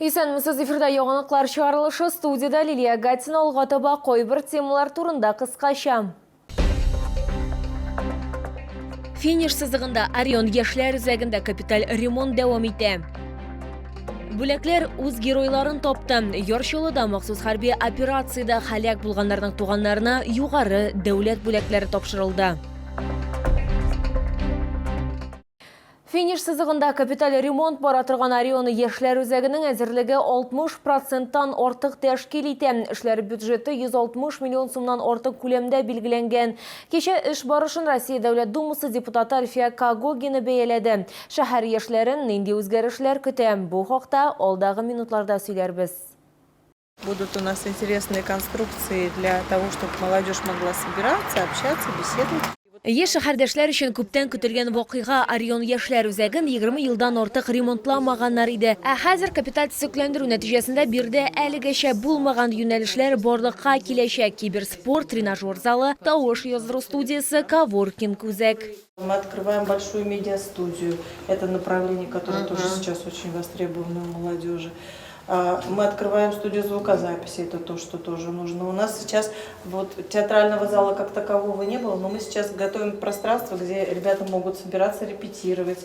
Исәнмесез, эфирда яңалыклар чыгарылышы, студияда Лилия Гатина алга таба койбір темалар турында кыскача. Финиш сызыгында Орион яшьләр үзәгендә капиталь ремонт дәвам итә. Бүләкләр үз геройларын тапты. Ярчылыда махсус хәрби операциядә һәлак булганнарның туганнарына югары дәүләт бүләкләре тапшырылды. Финиш сызыгында капиталь ремонт бара торган Орион яшьләр үзәгенең әзерлеге 60%-тан артык тәшкил итә. Эшләр бюджеты 160 миллион сумнан артык күләмдә билгеләнгән. Кичә эш барышын Россия Дәүләт Думасы депутаты Альфия Кагогина бәяләде. Шәһәр яшьләрен нинди үзгәрешләр көтә? Бу хакта алдагы минутларда сөйләрбез. Будут у нас интересные конструкции для того, чтобы молодежь могла собираться, общаться, беседовать. Яшь шәһәрдәшләр өчен күптән көтелгән вакыйга Орион яшьләр үзәген 20 елдан артык ремонтламаганнар иде. Ә хәзер капиталь төзекләндерү нәтиҗәсендә бирдә әлегәчә булмаган юнәлешләр барлыкка киләчәк. Киберспорт, тренажер залы, тавыш яздыру студиясе, коворкинг үзәк. Мы открываем большую медиастудию. Это направление, которое тоже сейчас очень востребовано у молодежи. Мы открываем студию звукозаписи, это то, что тоже нужно. У нас сейчас вот театрального зала как такового не было, но мы сейчас готовим пространство, где ребята могут собираться, репетировать,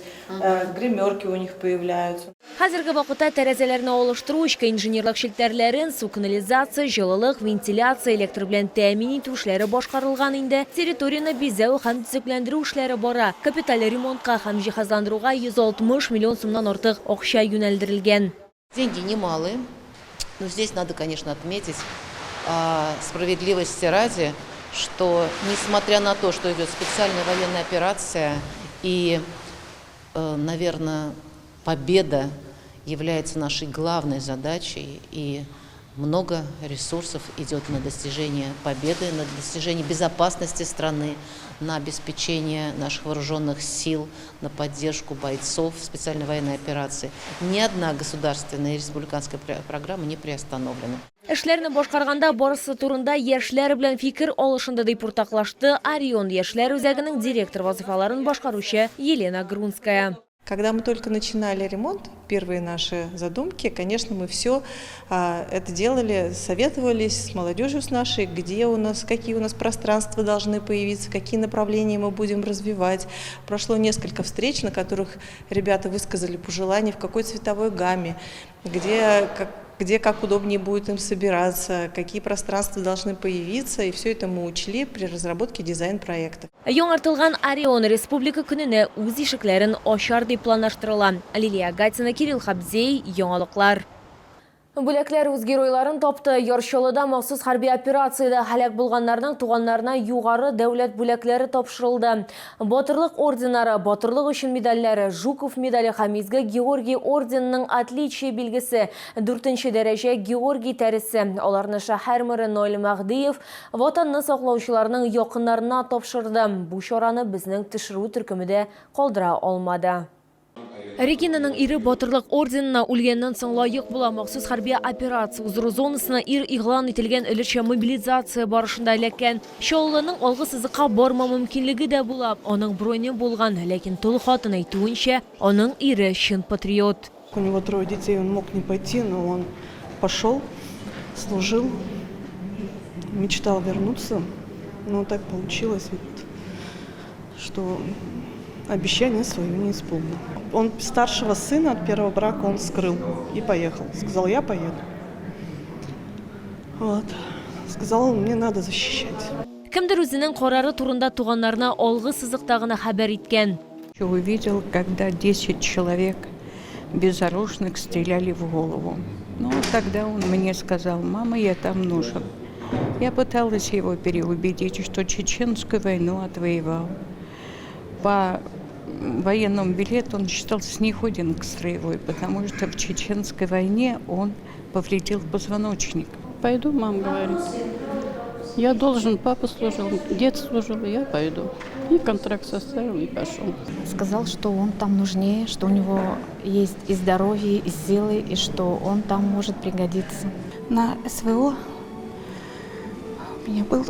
гримерки у них появляются. Хәзерге вакытта тәрәзәләрне алыштыру, эчке инженерлык челтәрләрен, су канализация, җылылык, вентиляция, электр белән тәэмин итү эшләре башкарылган инде. Территорияны бизәү һәм төзекләндерү эшләре бара. Капиталь ремонтка һәм җиһазландыруга 160 миллион сумнан артык акча юнәлдерелгән. Деньги немалые, но здесь надо, конечно, отметить справедливости ради, что несмотря на то, что идет специальная военная операция и, наверное, победа является нашей главной задачей, и много ресурсов идет на достижение победы, на достижение безопасности страны, на обеспечение наших вооруженных сил, на поддержку бойцов специальной военной операции. Ни одна государственная и республиканская программа не приостановлена. Эшләрне башкарганда барысы турында яшьләр белән фикер алышында дип уртаклашты Орион яшьләр үзәгенең директор вазифаларын башкаручы Елена Грунская. Когда мы только начинали ремонт, первые наши задумки, конечно, мы все это делали, советовались с молодежью с нашей, где у нас, какие у нас пространства должны появиться, какие направления мы будем развивать. Прошло несколько встреч, на которых ребята высказали пожелания, в какой цветовой гамме, где как удобнее будет им собираться, какие пространства должны появиться, и все это мы учли при разработке дизайн-проекта. Яңартылган Орион Республика көненә үз ишекләрен ачар дип планлаштырыла. Лилия Гатина, Кирилл Хабзей, яңалыклар. Бүләкләр үз геройларын тапты. Ярчылыда махсус хәрби операциядә һәлак булганнарның туганнарына югары дәүләт бүләкләре тапшырылды. Батырлык орденнары, батырлык өчен медальләре, Жуков медале һәм изге Георгий орденының отличие билгесе, 4-нче дәрәҗә Георгий тәресе. Аларны шәһәр мэры Ноэль Мәхдиев ватанны саклаучыларның якыннарына тапшырды. Бу чараны безнең төшерү төркеме калдыра алмады. Регинаның ире батырлык орденына үлгәннән соң лайык була. Махсус хәрби операция узыру зонасына ир игълан ителгән өлешчә мобилизация барышында эләккән. Чаллының алгы сызыкка барма мөмкинлеге дә була. Аның броне булган, ләкин тулы хатын әйтүенчә, аның ире чын патриот. У него 3 детей, он мог не пойти, но он пошел, служил, мечтал вернуться. Но так получилось, что обещание свое не исполнил. Он старшего сына от первого брака он скрыл и поехал. Сказал, я поеду. Вот. Сказал, мне надо защищать. Кемдер үзенең карары турында туганнарына алгы сызыктагына хәбәр иткән. Увидел, когда 10 человек безоружных стреляли в голову. Ну, тогда он мне сказал, мама, я там нужен. Я пыталась его переубедить, что Чеченскую войну отвоевал. По военному билету он считался неходен к строевой, потому что в Чеченской войне он повредил позвоночник. Пойду, мама говорит. Я должен, папа служил, дед служил, я пойду. И контракт составил и пошел. Сказал, что он там нужнее, что у него есть и здоровье, и силы, и что он там может пригодиться. На СВО у меня был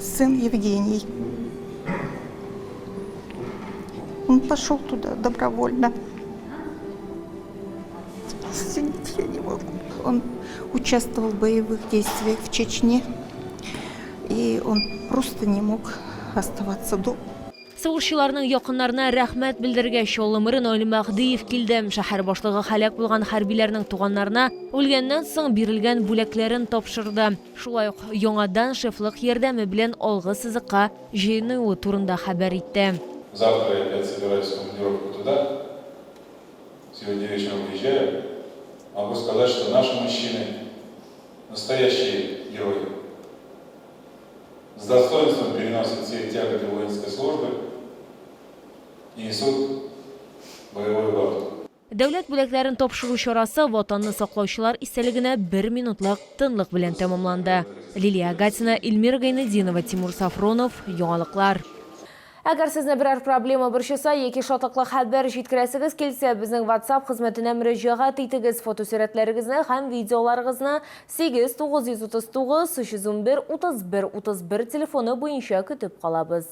сын Евгений. Он пошел туда добровольно. Спасти оценить я не могу. Он участвовал в боевых действиях в Чечне, и он просто не мог оставаться дома. Сугышчыларның якыннарына рәхмәт белдергәч, Олымырын Али Мәхдиев килде. Шәһәр башлыгы һәлак булган хәрбиләрнең туганнарына үлгәннән соң бирелгән бүләкләрен тапшырды. Шулай ук яңадан шефлык ярдәме белән алгы сызыкка җыенуы турында хәбәр итте. Завтра я опять собираюсь в командировку туда. Сегодня вечером уезжаю. Могу сказать, что наши мужчины настоящие герои. С достоинством переносят все тяготы воинской службы и несут боевой город. Дәүләт бүләкләрен тапшыру чарасы ватанны саклаучылар исәлегенә 1 минутлык тынлык белән тәмамланды. Лилия Гатина, Эльмира Гайнетдинова, Тимур Сафронов, Яңалыклар. Әгәр сезне берәр проблема борчыса, яки шатлыклы хәбәр җиткерәсегез килсә, безнең WhatsApp хезмәтенә мөрәҗәгать итегез. Фотосурәтләрегезне һәм видеоларыгызны 8939 311 31 31 телефоны буенча көтеп калабыз.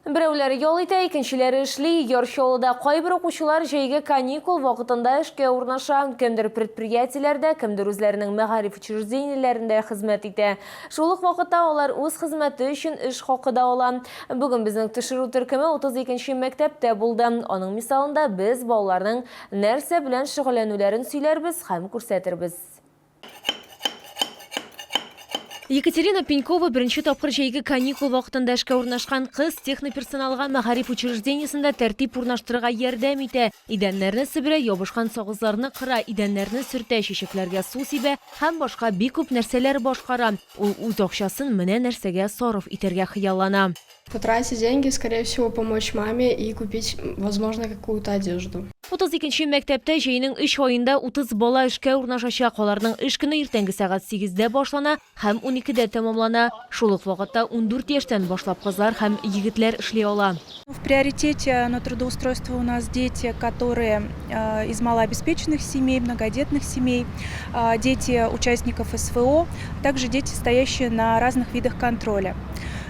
Берәүләре ял итә, икенчеләре эшли. Ярчалыда кайбер укучылар җәйге каникул вакытында эшкә урнаша. Кемдер предприятиеләрдә, кемдер үзләренең мәгариф учреждениеләрендә хезмәт итә. Шул ук вакытта алар үз хезмәте өчен эш хакы да ала. Бүген безнең төшерү төркеме 32нче мәктәптә булды. Аның мисалында без балаларның нәрсә белән шөгыльләнүләрен сөйләрбез һәм күрсәтербез. Екатерина Пенькова беренче тапкыр җәйге каникул вакытында эшкә урнашкан кыз техноперсоналга мәгариф учреждениесендә тәртип урнаштырырга ярдәм итә. Идәннәрне себерә, ябышкан сагызларны кыра, идәннәрне сөртә, чәчәкләргә су сибә һәм башка бик күп нәрсәләр башкара. Ул үз акчасын менә нәрсәгә сарыф итәргә хыяллана. Потратить деньги, скорее всего, помочь маме и купить, возможно, какую-то одежду. 32нче мәктәптә җәйнең 3 аенда 30 бала эшкә урнашачак. Аларның эш көне иртәнге сәгать 8-дә башлана һәм 12-дә тәмамлана. Шул ук вакытта 14 яшьтән башлап кызлар һәм егетләр эшли ала. В приоритете на трудоустройство у нас дети, которые из малообеспеченных семей, многодетных семей, дети участников СВО, также дети, стоящие на разных видах контроля.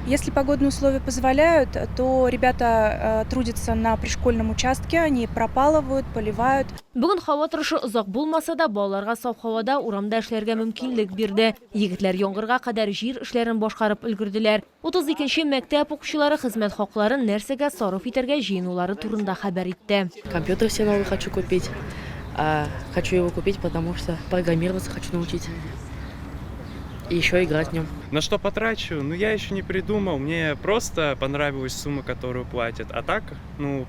Если погодные условия позволяют, то ребята трудятся на пришкольном участке, они пропалывают, поливают. Бүген һава торышы озак булмаса да, балаларга саф һавада урамда эшләргә мөмкинлек бирде. Егетләр яңгырга кадәр җир эшләрен башкарып өлгерделәр. 32нче мәктәп укучылары хезмәт хакларын нәрсәгә сарыф итәргә җыенулары турында хәбәр итте. Компьютер себе новый хочу купить. Хочу его купить, потому что программироваться хочу научить. И еще играть в нем. На что потрачу? Ну, я еще не придумал. Мне просто понравилась сумма, которую платят. А так,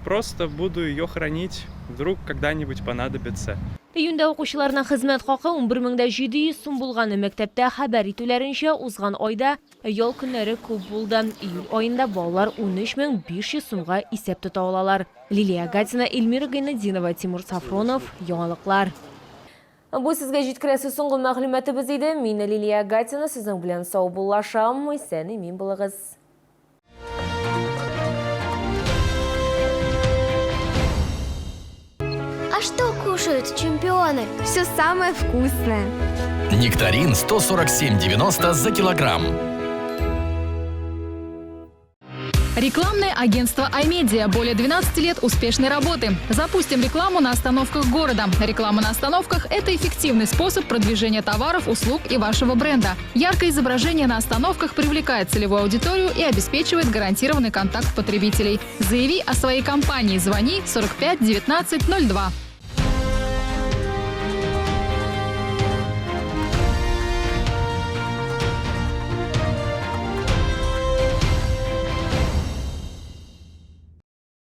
просто буду ее хранить. Вдруг когда-нибудь понадобится. Июньдә укучыларның хезмәт хакы 11700 сум булганы. Мәктәптә хәбәр итүләренчә, узган айда ял көннәре күп булды. Июль аенда балалар 13500 сумга исәп тота алалар. Лилия Гатина, Эльмира Гайнетдинова, Тимур Сафронов, Яңалыклар. Бу сезгә җиткерәсе соңгы мәгълүматыбыз иде. Мин Лилия Гатина, сезнең белән сау булашам. Исән имин булыгыз. А что кушают чемпионы? Все самое вкусное. Нектарин 147,90 за килограмм. Рекламное агентство iMedia. Более 12 лет успешной работы. Запустим рекламу на остановках города. Реклама на остановках – это эффективный способ продвижения товаров, услуг и вашего бренда. Яркое изображение на остановках привлекает целевую аудиторию и обеспечивает гарантированный контакт потребителей. Заяви о своей компании. Звони 45 19 02.